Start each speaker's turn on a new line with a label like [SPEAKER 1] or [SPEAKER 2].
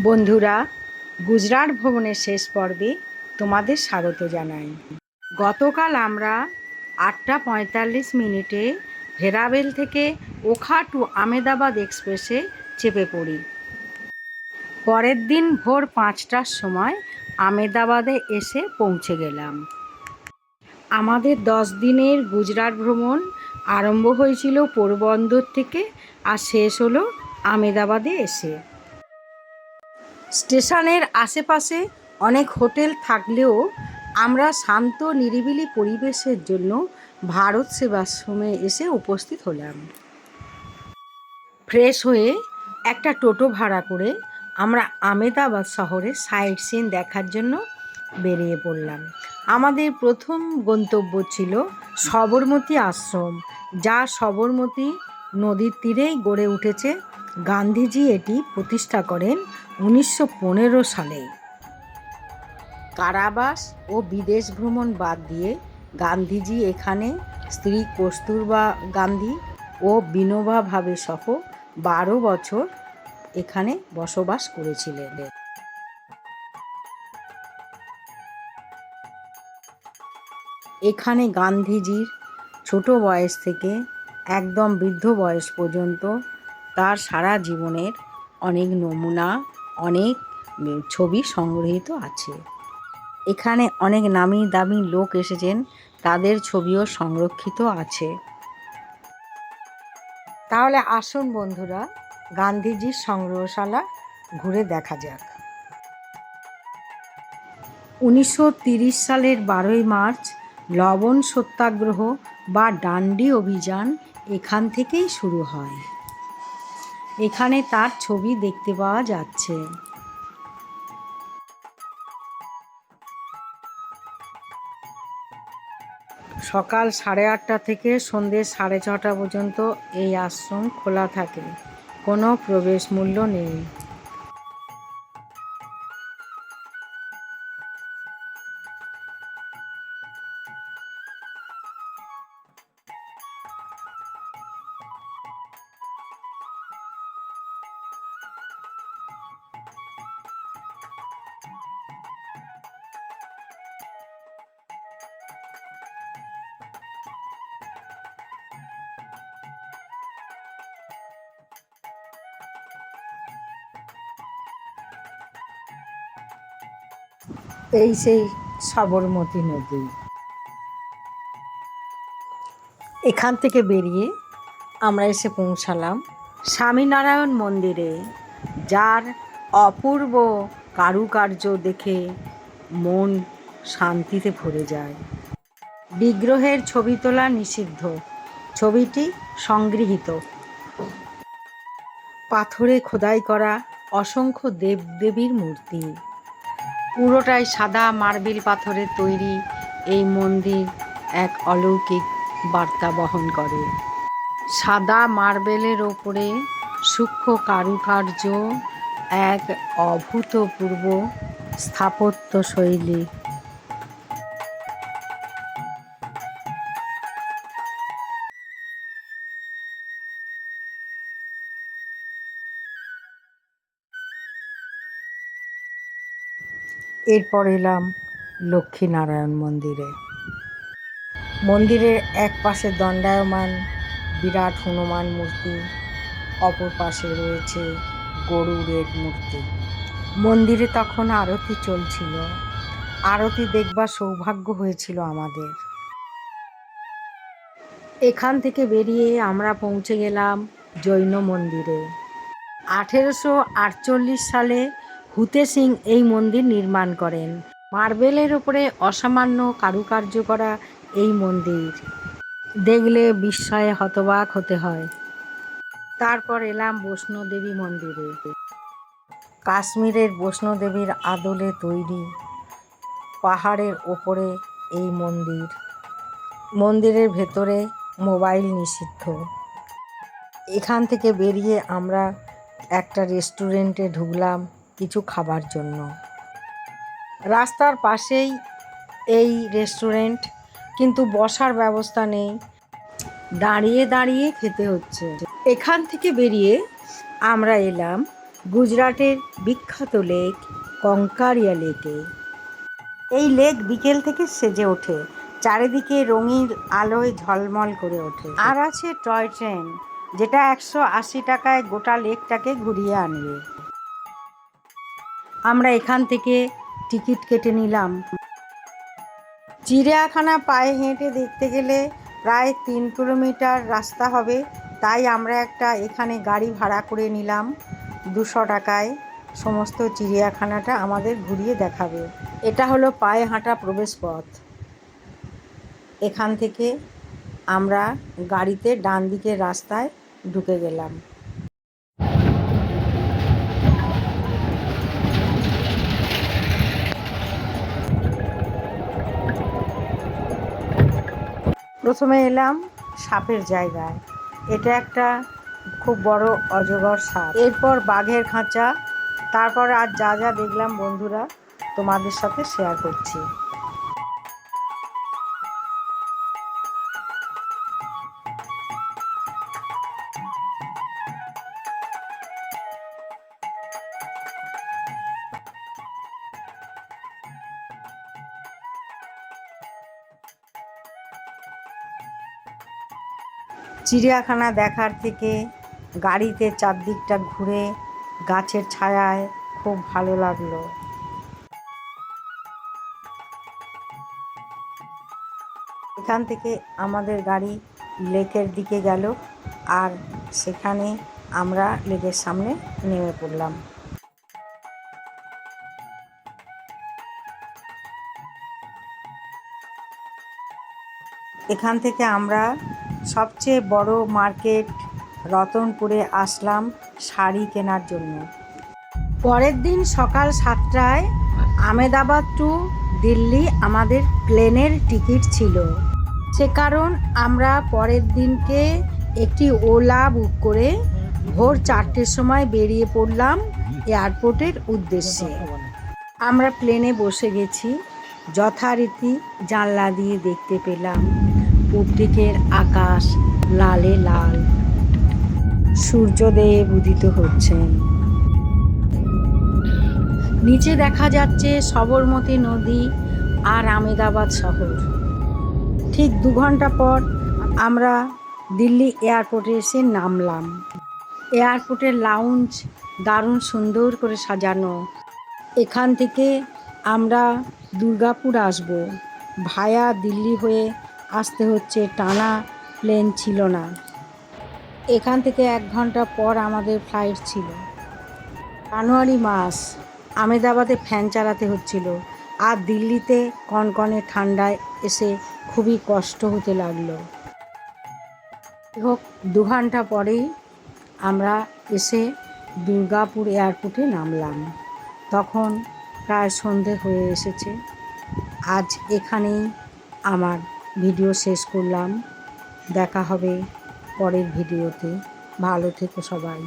[SPEAKER 1] বন্ধুরা, গুজরাট ভ্রমণের শেষ পর্বে তোমাদের স্বাগত জানাই। গতকাল আমরা 8:45 ভেরাভেল থেকে ওখা টু আমেদাবাদ এক্সপ্রেসে চেপে পড়ি। পরের দিন ভোর 5টার সময় আমেদাবাদে এসে পৌঁছে গেলাম। আমাদের 10 দিনের গুজরাট ভ্রমণ আরম্ভ হয়েছিল পোরবন্দর থেকে আর শেষ হলো আমেদাবাদে এসে। স্টেশনের আশেপাশে অনেক হোটেল থাকলেও আমরা শান্ত নিরিবিলি পরিবেশের জন্য ভারত সেবাশ্রমে এসে উপস্থিত হলাম। ফ্রেশ হয়ে একটা টোটো ভাড়া করে আমরা আমেদাবাদ শহরে সাইট সিন দেখার জন্য বেরিয়ে পড়লাম। আমাদের প্রথম গন্তব্য ছিল সবরমতী আশ্রম, যা সবরমতী নদীর তীরেই গড়ে উঠেছে। গান্ধীজি এটি প্রতিষ্ঠা করেন 1915 সালে। কারাবাস ও বিদেশ ভ্রমণ বাদ দিয়ে গান্ধীজি এখানে স্ত্রী কস্তুরবা গান্ধী ও বিনোবা ভাবে সহ 12 বছর এখানে বসবাস করেছিলেন। এখানে গান্ধীজির ছোট বয়স থেকে একদম বৃদ্ধ বয়স পর্যন্ত তার সারা জীবনের অনেক নমুনা, অনেক ছবি সংগৃহীত আছে। এখানে অনেক নামি দামি লোক এসেছেন, তাদের ছবিও সংরক্ষিত আছে। তাহলে আসুন বন্ধুরা, গান্ধীজির সংগ্রহশালা ঘুরে দেখা যাক। 1930 সালের 12ই মার্চ লবণ সত্যাগ্রহ বা ডান্ডি অভিযান এখান থেকেই শুরু হয়। এখানে তার ছবি দেখতে পাওয়া যাচ্ছে। সকাল 8:30 থেকে সন্ধ্যে 6:30 পর্যন্ত এই আশ্রম খোলা থাকে, কোনো প্রবেশ মূল্য নেই। এই সেই সবরমতী নদী। এখান থেকে বেরিয়ে আমরা এসে পৌঁছালাম স্বামীনারায়ণ মন্দিরে, যার অপূর্ব কারুকার্য দেখে মন শান্তিতে ভরে যায়। বিগ্রহের ছবি তোলা নিষিদ্ধ, ছবিটি সংগৃহীত। পাথরে খোদাই করা অসংখ্য দেবদেবীর মূর্তি। পুরোটাই সাদা মার্বেল পাথরের তৈরি এই মন্দির এক অলৌকিক বার্তা বহন করে। সাদা মার্বেলের ওপরে সূক্ষ্ম কারুকার্য, এক অভূতপূর্ব স্থাপত্য শৈলী। এরপর এলাম লক্ষ্মীনারায়ণ মন্দিরে। মন্দিরের এক পাশে দণ্ডায়মান বিরাট হনুমান মূর্তি, অপর পাশে রয়েছে গরুড়ের মূর্তি। মন্দিরে তখন আরতি চলছিল। আরতি দেখবার সৌভাগ্য হয়েছিল আমাদের। এখান থেকে বেরিয়ে আমরা পৌঁছে গেলাম জৈন মন্দিরে। 1848 সালে হুতে সিং এই মন্দির নির্মাণ করেন। মার্বেলের ওপরে অসামান্য কারুকার্য করা এই মন্দির দেখলে বিস্ময়ে হতবাক হতে হয়। তারপর এলাম বৈষ্ণোদেবী মন্দিরে। কাশ্মীরের বৈষ্ণোদেবীর আদলে তৈরি পাহাড়ের ওপরে এই মন্দির। মন্দিরের ভেতরে মোবাইল নিষিদ্ধ। এখান থেকে বেরিয়ে আমরা একটা রেস্টুরেন্টে ঢুকলাম কিছু খাবার জন্য। রাস্তার পাশেই এই রেস্টুরেন্ট, কিন্তু বসার ব্যবস্থা নেই, দাঁড়িয়ে দাঁড়িয়ে খেতে হচ্ছে। এখান থেকে বেরিয়ে আমরা এলাম গুজরাটের বিখ্যাত লেক কঙ্কারিয়া লেকে। এই লেক বিকেল থেকে সেজে ওঠে, চারিদিকে রঙিন আলোয় ঝলমল করে ওঠে। আর আছে টয় ট্রেন, যেটা 180 টাকায় গোটা লেকটাকে ঘুরিয়ে আনবে। আমরা এখান থেকে টিকিট কেটে নিলাম। চিড়িয়াখানা পায়ে হেঁটে দেখতে গেলে প্রায় 3 কিলোমিটার রাস্তা হবে, তাই আমরা একটা এখানে গাড়ি ভাড়া করে নিলাম 200 টাকায়। সমস্ত চিড়িয়াখানাটা আমাদের ঘুরিয়ে দেখাবে। এটা হলো পায়ে হাঁটা প্রবেশ পথ। এখান থেকে আমরা গাড়িতে ডান দিকের রাস্তায় ঢুকে গেলাম। প্রথমে এলাম সাপের জায়গায়। এটা একটা খুব বড় অজগর সাপ। এরপর বাঘের খাঁচা। তারপর আর যা যা দেখলাম বন্ধুরা তোমাদের সাথে শেয়ার করছি। চিড়িয়াখানা দেখার থেকে গাড়িতে চারদিকটা ঘুরে গাছের ছায়ায় খুব ভালো লাগলো। এখান থেকে আমাদের গাড়ি লেকের দিকে গেল, আর সেখানে আমরা লেকের সামনে নেমে পড়লাম। এখান থেকে আমরা সবচেয়ে বড় মার্কেট রতনপুরে আসলাম শাড়ি কেনার জন্য। পরের দিন সকাল 7টায় আহমেদাবাদ টু দিল্লি আমাদের প্লেনের টিকিট ছিল। সে কারণ আমরা পরের দিনকে একটি ওলা বুক করে ভোর 4টের সময় বেরিয়ে পড়লাম এয়ারপোর্টের উদ্দেশ্যে। আমরা প্লেনে বসে গেছি। যথারীতি জানলা দিয়ে দেখতে পেলাম পূব দিকের আকাশ লালে লাল, সূর্যদেব উদিত হচ্ছেন। নিচে দেখা যাচ্ছে সবরমতী নদী আর আহমেদাবাদ শহর। ঠিক 2 ঘন্টা পর আমরা দিল্লি এয়ারপোর্টে এসে নামলাম। এয়ারপোর্টের লাউঞ্জ দারুণ সুন্দর করে সাজানো। এখান থেকে আমরা দুর্গাপুর আসব। ভায়া দিল্লি হয়ে আসতে হচ্ছে, টানা প্লেন ছিল না। এখান থেকে 1 ঘন্টা পর আমাদের ফ্লাইট ছিল। জানুয়ারি মাস, আহমেদাবাদে ফ্যান চালাতে হচ্ছিল, আর দিল্লিতে কনকনে ঠান্ডায় এসে খুবই কষ্ট হতে লাগলো। হোক 2 ঘন্টা পরেই আমরা এসে দুর্গাপুর এয়ারপোর্টে নামলাম। তখন প্রায় সন্ধে হয়ে এসেছে। আজ এখানেই আমার ভিডিও শেষ করলাম। দেখা হবে পরের ভিডিওতে। ভালো থেকো সবাই।